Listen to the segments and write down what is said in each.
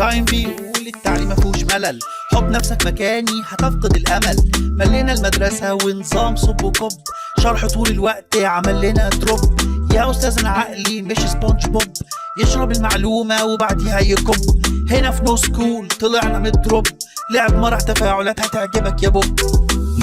تايم بيقول التعليم مفهوش ملل، حط نفسك مكاني هتفقد الامل. ملينا المدرسه ونظام صب وكب، شرح طول الوقت عمل لنا دروب. يا استاذنا عقلي مش سبونج بوب، يشرب المعلومه وبعديها يكب. هنا في نوسكول طلعنا من الدروب، لعب مرح تفاعلات هتعجبك يا بوب.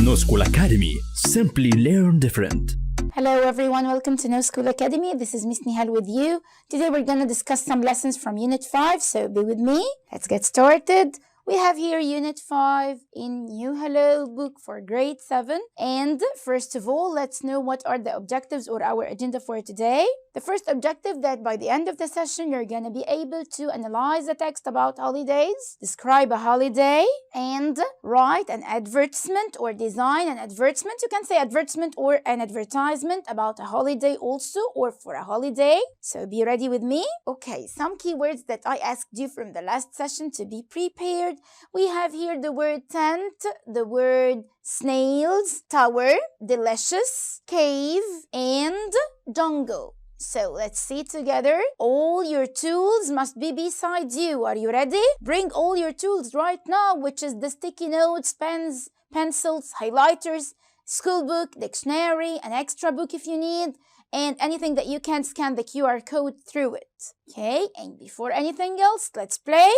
نوسكول Academy. Simply learn different. Hello everyone, welcome to Nowschool Academy. This is Miss Nihal with you. Today we're going to discuss some lessons from Unit 5, so be with me. Let's get started. We have here Unit 5 in New Hello book for grade 7. And first of all, let's know what are the objectives or our agenda for today. The first objective, that by the end of the session, you're going to be able to analyze the text about holidays, describe a holiday, and write an advertisement or design an advertisement. You can say advertisement or an advertisement about a holiday also, or for a holiday. So be ready with me. Okay, some keywords that I asked you from the last session to be prepared. We have here the word tent, the word snails, tower, delicious, cave, and jungle. So let's see together. All your tools must be beside you. Are you ready? Bring all your tools right now, which is the sticky notes, pens, pencils, highlighters, school book, dictionary, an extra book if you need, and anything that you can scan the QR code through it. Okay, and before anything else, let's play.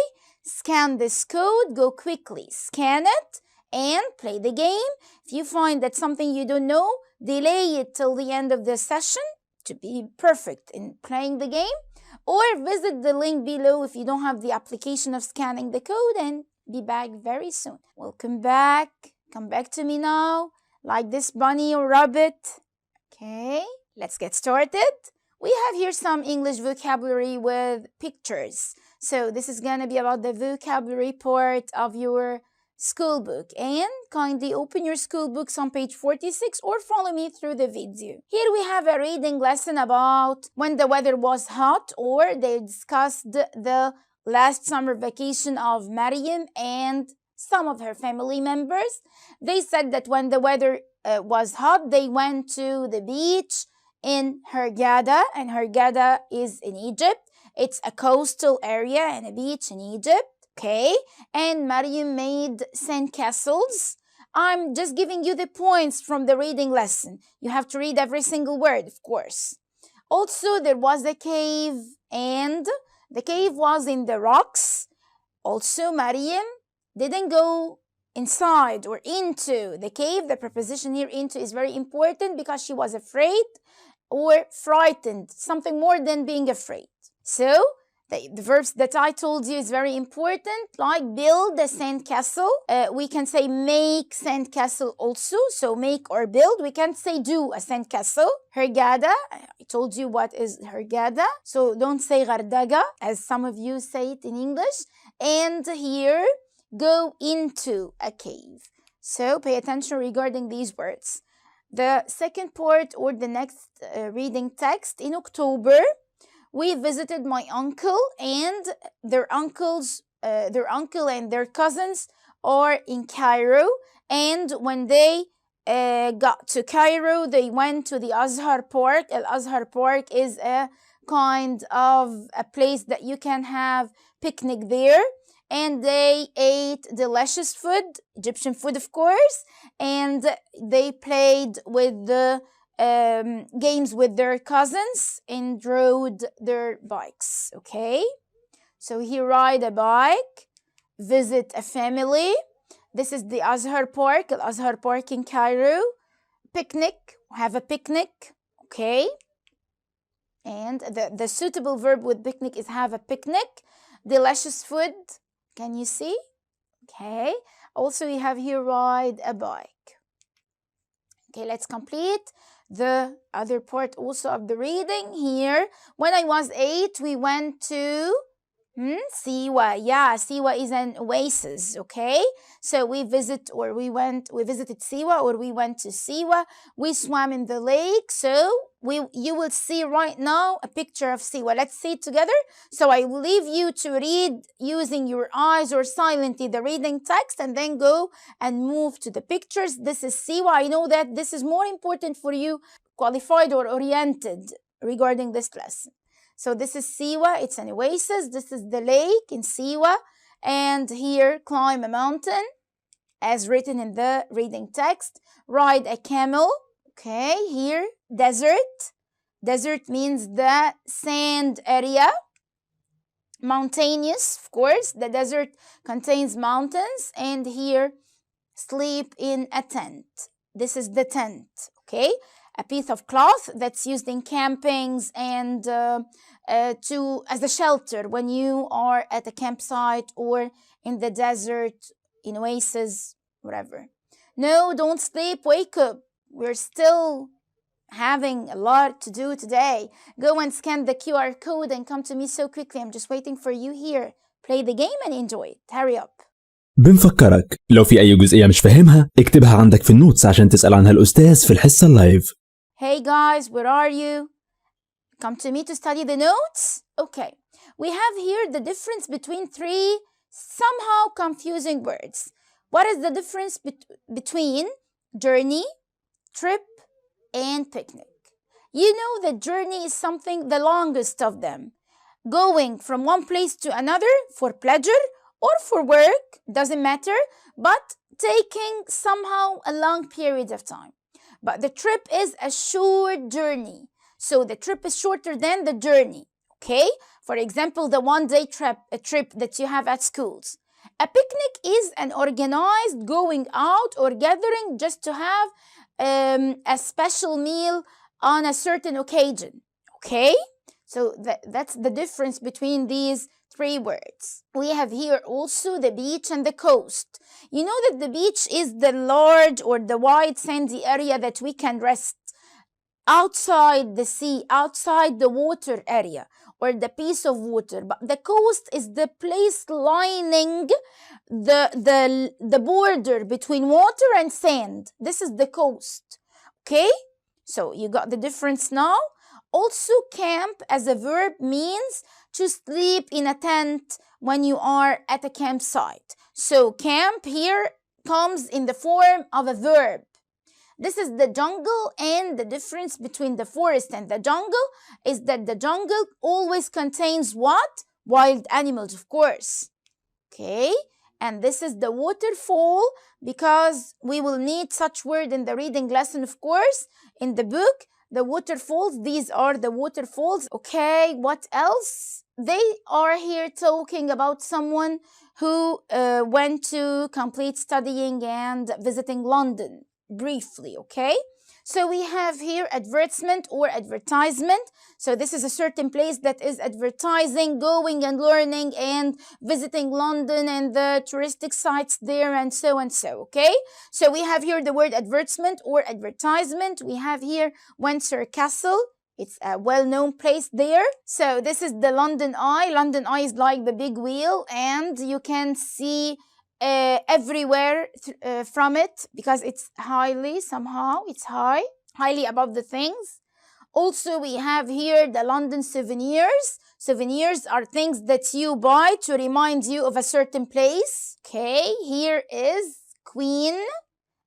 Scan this code, go quickly, scan it, and play the game. If you find that something you don't know, delay it till the end of the session to be perfect in playing the game, or visit the link below if you don't have the application of scanning the code, and be back very soon. Welcome back. Come back to me now, like this bunny or rabbit. Okay, let's get started. We have here some English vocabulary with pictures. So this is going to be about the vocabulary part of your school book, and kindly open your school books on page 46 or follow me through the video. Here we have a reading lesson about when the weather was hot, or they discussed the last summer vacation of Maryam and some of her family members. They said that when the weather was hot, they went to the beach in Hurghada, and Hurghada is in Egypt. It's a coastal area and a beach in Egypt. Okay, and Maryam made sandcastles. I'm just giving you the points from the reading lesson. You have to read every single word, of course. Also, there was a cave, and the cave was in the rocks. Also, Maryam didn't go inside or into the cave. The preposition here into is very important because she was afraid or frightened, something more than being afraid. So, the verbs that I told you is very important, like build a sandcastle. We can say make sandcastle also. So make or build. We can't say do a sandcastle. Hurghada, I told you what is Hurghada. So don't say Gardaga, as some of you say it in English. And here, go into a cave. So pay attention regarding these words. The second part, or the next reading text, in October, we visited my uncle, and their uncle and their cousins are in Cairo. And when they got to Cairo, they went to the Azhar Park. Al-Azhar Park is a kind of a place that you can have picnic there. And they ate delicious food, Egyptian food, of course. And they played with the games with their cousins and rode their bikes. Okay, so he ride a bike, visit a family. This is the Azhar Park, Al-Azhar Park in Cairo. Picnic, have a picnic. Okay, and the suitable verb with picnic is have a picnic. Delicious food, can you see? Okay, also we have here ride a bike. Okay, let's complete the other part also of the reading here. When I was 8, we went to Siwa. Yeah, Siwa is an oasis, okay? So we visited Siwa, or we went to Siwa. We swam in the lake. So you will see right now a picture of Siwa. Let's see it together. So I will leave you to read using your eyes or silently the reading text, and then go and move to the pictures. This is Siwa. I know that this is more important for you, qualified or oriented, regarding this lesson. So this is Siwa, it's an oasis. This is the lake in Siwa. And here, climb a mountain, as written in the reading text. Ride a camel. Okay, here, desert. Desert means the sand area. Mountainous, of course. The desert contains mountains. And here, sleep in a tent. This is the tent, okay? A piece of cloth that's used in campings and as a shelter when you are at a campsite or in the desert, in oasis, whatever. No, don't sleep, wake up. We're still having a lot to do today. Go and scan the QR code and come to me so quickly. I'm just waiting for you here. Play the game and enjoy it. Hurry up. بنفكرك لو في أي جزئية مش فاهمها اكتبها عندك في النوتس عشان تسأل عنها الأستاذ في الحصة اللايف. Hey guys, where are you? Come to me to study the notes? Okay. We have here the difference between three somehow confusing words. What is the difference between journey, trip, and picnic? You know that journey is something, the longest of them. Going from one place to another for pleasure or for work, doesn't matter, but taking somehow a long period of time. But the trip is a short journey. So the trip is shorter than the journey, okay? For example, the one-day trip that you have at schools. A picnic is an organized going out or gathering just to have a special meal on a certain occasion, okay? So that's the difference between these three words. We have here also the beach and the coast. You know that the beach is the large or the wide sandy area that we can rest outside the sea, outside the water area or the piece of water. But the coast is the place lining the border between water and sand. This is the coast, okay? So you got the difference now. Also, camp as a verb means to sleep in a tent when you are at a campsite. So camp here comes in the form of a verb. This is the jungle, and the difference between the forest and the jungle is that the jungle always contains what? Wild animals, of course. Okay, and this is the waterfall because we will need such word in the reading lesson, of course, in the book. The waterfalls, these are the waterfalls. Okay, what else? They are here talking about someone who went to complete studying and visiting London briefly, okay? So we have here advertisement or advertisement. So this is a certain place that is advertising, going and learning and visiting London and the touristic sites there and so, okay? So we have here the word advertisement or advertisement. We have here Windsor Castle. It's a well-known place there. So this is the London Eye. London Eye is like the big wheel, and you can see everywhere from it because it's highly above the things. Also, we have here the London souvenirs. Souvenirs are things that you buy to remind you of a certain place. Okay, here is Queen.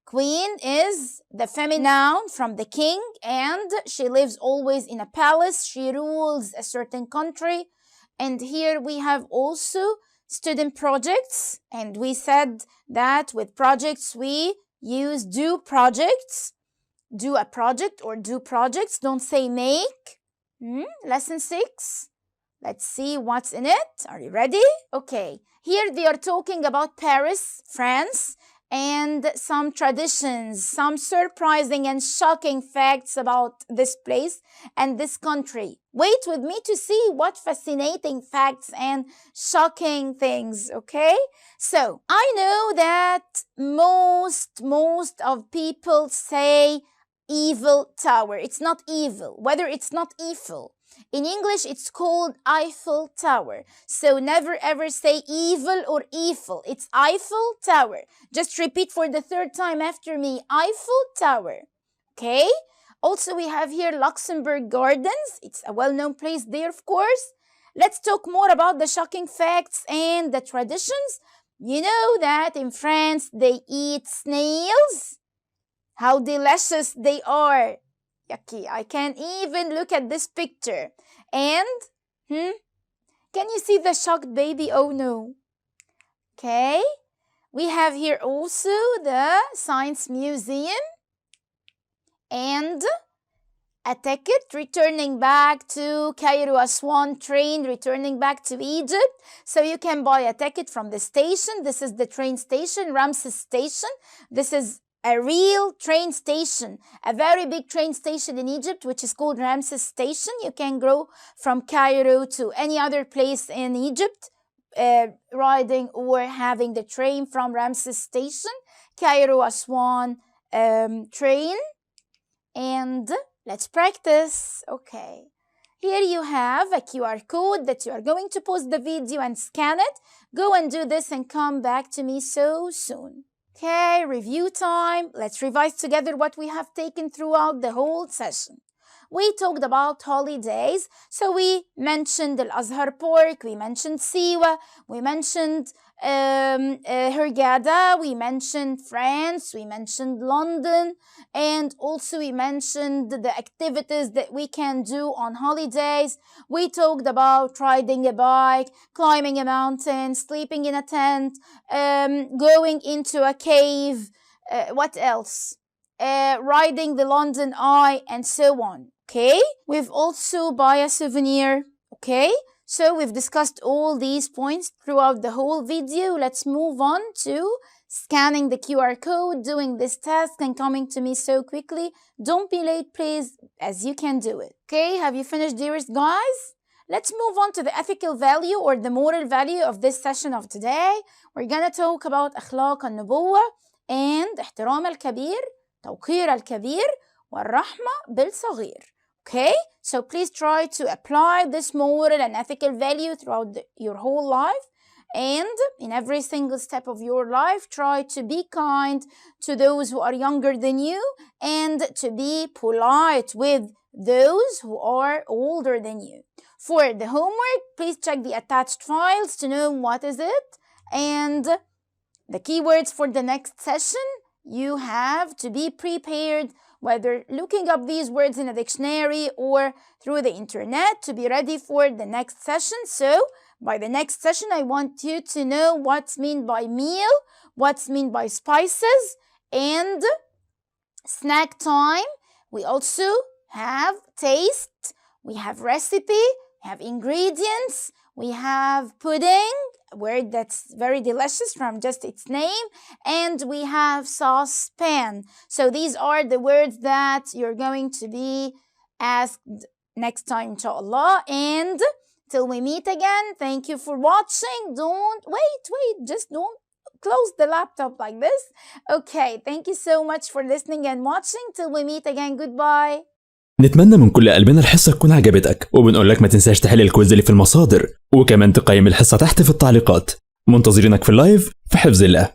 Queen is the feminine noun from the king, and she lives always in a palace. She rules a certain country. And here we have also student projects, and we said that with projects we use do projects. Do a project or do projects. Don't say make. Lesson 6. Let's see what's in it. Are you ready? Okay. Here they are talking about Paris, France, and some traditions, some surprising and shocking facts about this place and this country. Wait with me to see what fascinating facts and shocking things, okay? So, I know that most of people say Eiffel Tower. It's not evil. Whether it's not Eiffel. In English, it's called Eiffel Tower. So never ever say evil or Eiffel. It's Eiffel Tower. Just repeat for the third time after me. Eiffel Tower. Okay? Also, we have here Luxembourg Gardens. It's a well-known place there, of course. Let's talk more about the shocking facts and the traditions. You know that in France, they eat snails. How delicious they are. Yucky, I can't even look at this picture. And Can you see the shocked baby? Oh no. Okay. We have here also the Science Museum and a ticket returning back to Cairo Aswan train, returning back to Egypt. So you can buy a ticket from the station. This is the train station, Ramses Station. This is a real train station, a very big train station in Egypt, which is called Ramses Station. You can go from Cairo to any other place in Egypt, riding or having the train from Ramses Station, Cairo Aswan train. And let's practice. Okay. Here you have a QR code that you are going to pause the video and scan it. Go and do this and come back to me so soon. Okay, review time. Let's revise together what we have taken throughout the whole session. We talked about holidays. So we mentioned Al-Azhar Park, we mentioned Siwa, we mentioned Hurghada, we mentioned France, we mentioned London, and also we mentioned the activities that we can do on holidays. We talked about riding a bike, climbing a mountain, sleeping in a tent, going into a cave, what else? Riding the London Eye, and so on. Okay, we've also buy a souvenir. Okay, so we've discussed all these points throughout the whole video. Let's move on to scanning the QR code, doing this task, and coming to me so quickly. Don't be late, please, as you can do it. Okay, have you finished, dearest guys? Let's move on to the ethical value or the moral value of this session of today. We're gonna talk about أخلاق النبوة and احترام الكبير, توقير الكبير, والرحمة بالصغير. Okay, so please try to apply this moral and ethical value throughout your whole life, and in every single step of your life, try to be kind to those who are younger than you and to be polite with those who are older than you. For the homework, please check the attached files to know what is it, and the keywords for the next session. You have to be prepared, whether looking up these words in a dictionary or through the internet, to be ready for the next session. So by the next session, I want you to know what's meant by meal, what's meant by spices, and snack time. We also have taste, we have recipe, we have ingredients, we have pudding, a word that's very delicious from just its name, and we have saucepan. So these are the words that you're going to be asked next time, inshallah. And till we meet again, thank you for watching. Just don't close the laptop like this. Okay, thank you so much for listening and watching. Till we meet again, goodbye. نتمنى من كل قلبنا الحصة تكون عجبتك، وبنقول لك ما تنساش تحل الكويز اللي في المصادر، وكمان تقيم الحصة تحت في التعليقات. منتظرينك في اللايف في حفظ الله.